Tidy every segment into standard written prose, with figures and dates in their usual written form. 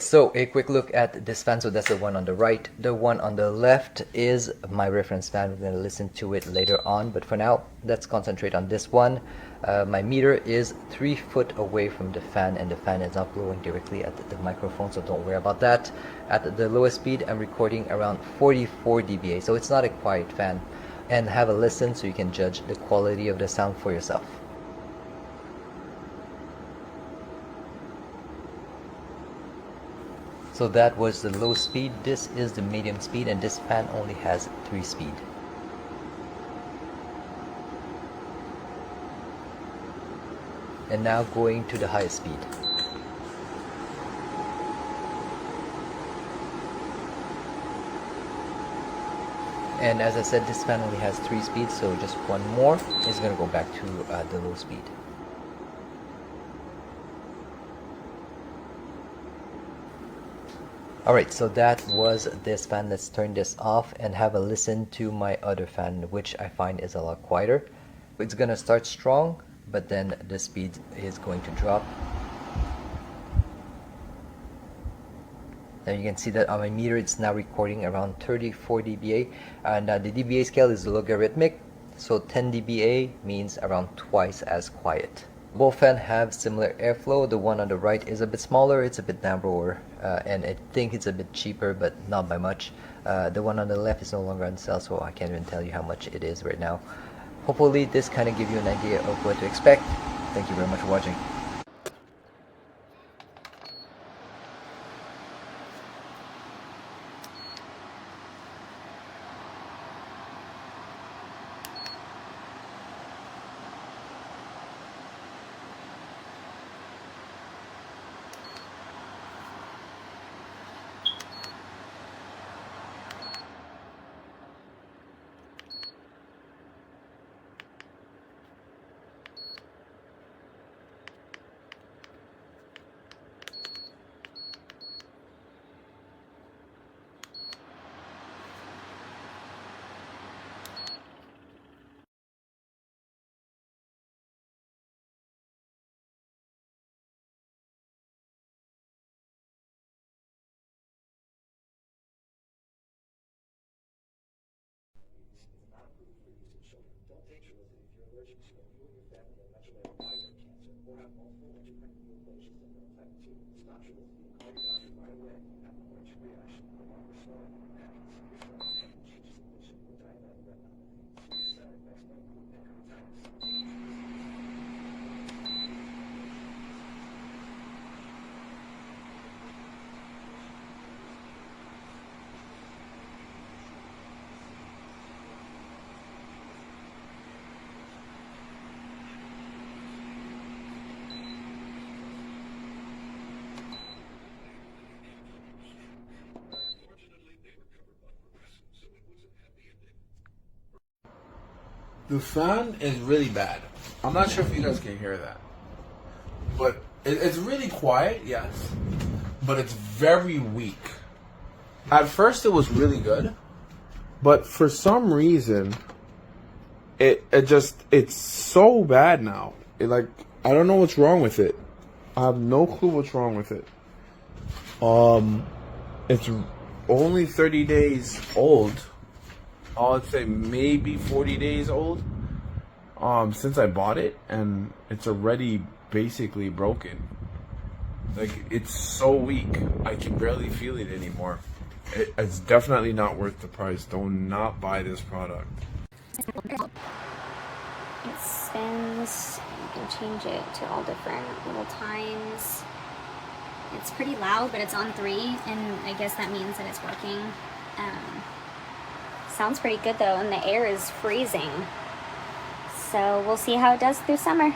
So a quick look at this fan. So that's the one on the right. The one on the left is my reference fan. We're going to listen to it later on, but for now let's concentrate on this one. My meter is 3 foot away from the fan, and the fan is not blowing directly at the microphone, so don't worry about that. At the lowest speed I'm recording around 44 dBA, so it's not a quiet fan. And have a listen so you can judge the quality of the sound for yourself. So that was the low speed, this is the medium speed, and this fan only has 3 speed. And now going to the highest speed. And as I said, this fan only has 3 speeds, so just one more is going to go back to the low speed. Alright, so that was this fan. Let's turn this off and have a listen to my other fan, which I find is a lot quieter. It's gonna start strong, but then the speed is going to drop. Now you can see that on my meter it's now recording around 34 dBA, and the dBA scale is logarithmic, so 10 dBA means around twice as quiet. Both fans have similar airflow. The one on the right is a bit smaller, it's a bit narrower, and I think it's a bit cheaper, but not by much. The one on the left is no longer on sale, so I can't even tell you how much it is right now. Hopefully this kind of gives you an idea of what to expect. Thank you very much for watching. The fan is really bad. I'm not sure if you guys can hear that. But it's really quiet, yes. But it's very weak. At first it was really good. But for some reason, it's so bad now. I don't know what's wrong with it. I have no clue what's wrong with it. It's only 30 days old. I'd say maybe 40 days old since I bought it, and it's already basically broken. It's so weak, I can barely feel it anymore. It's definitely not worth the price. Do not buy this product. It spins. You can change it to all different little times. It's pretty loud, but it's on 3, and I guess that means that it's working. Sounds pretty good though, and the air is freezing. So we'll see how it does through summer.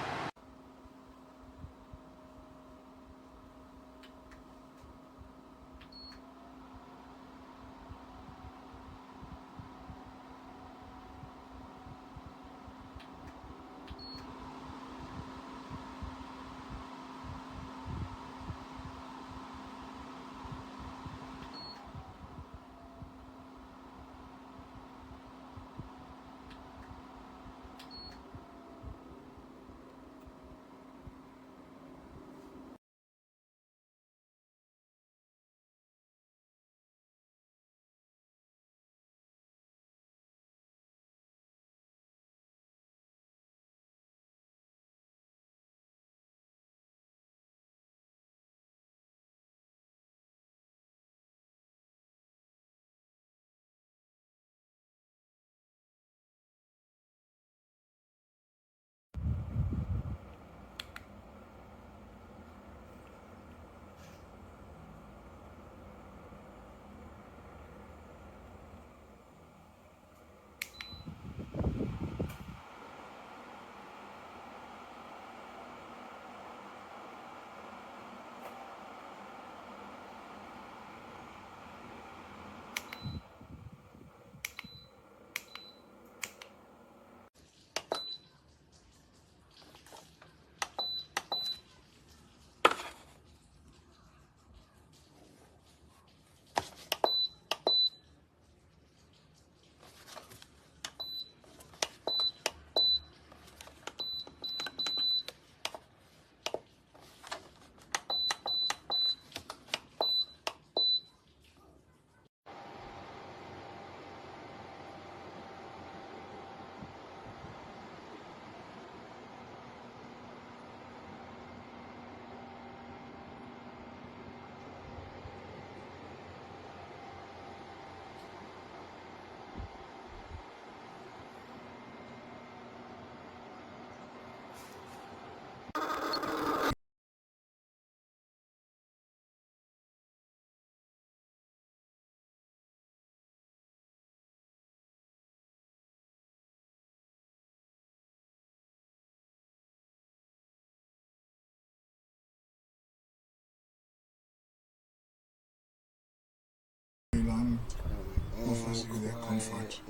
will be their comfort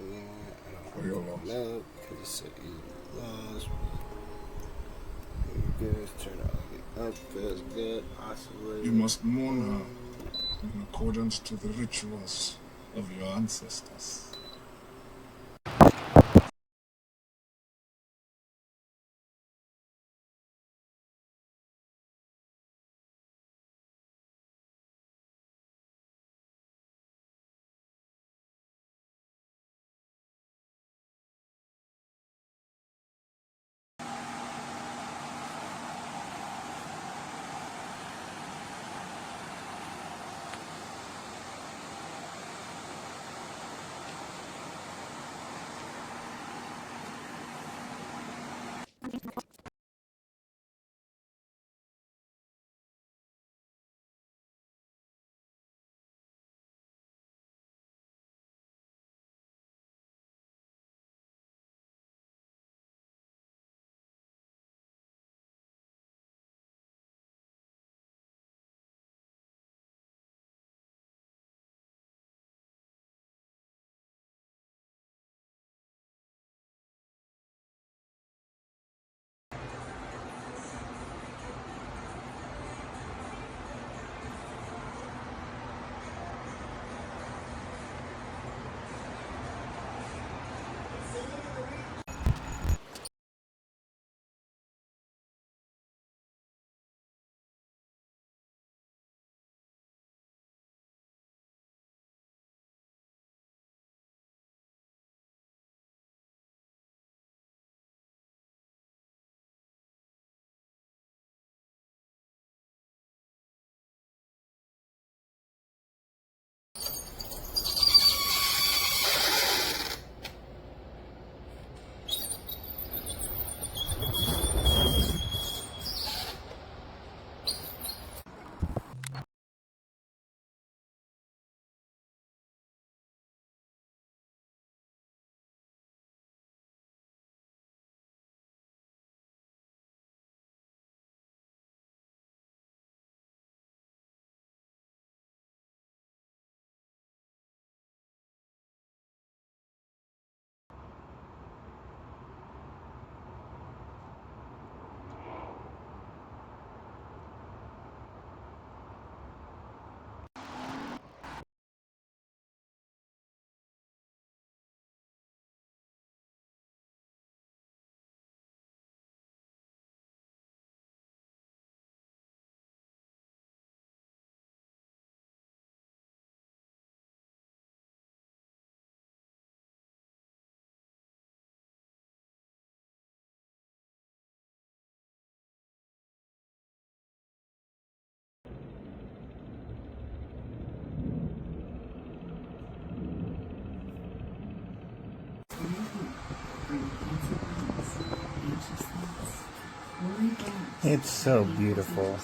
for your loss. No, because it's so easy. Lost. Good. Turn out. Up feels good. Oscillating. You must mourn her in accordance to the rituals of your ancestors. It's so beautiful.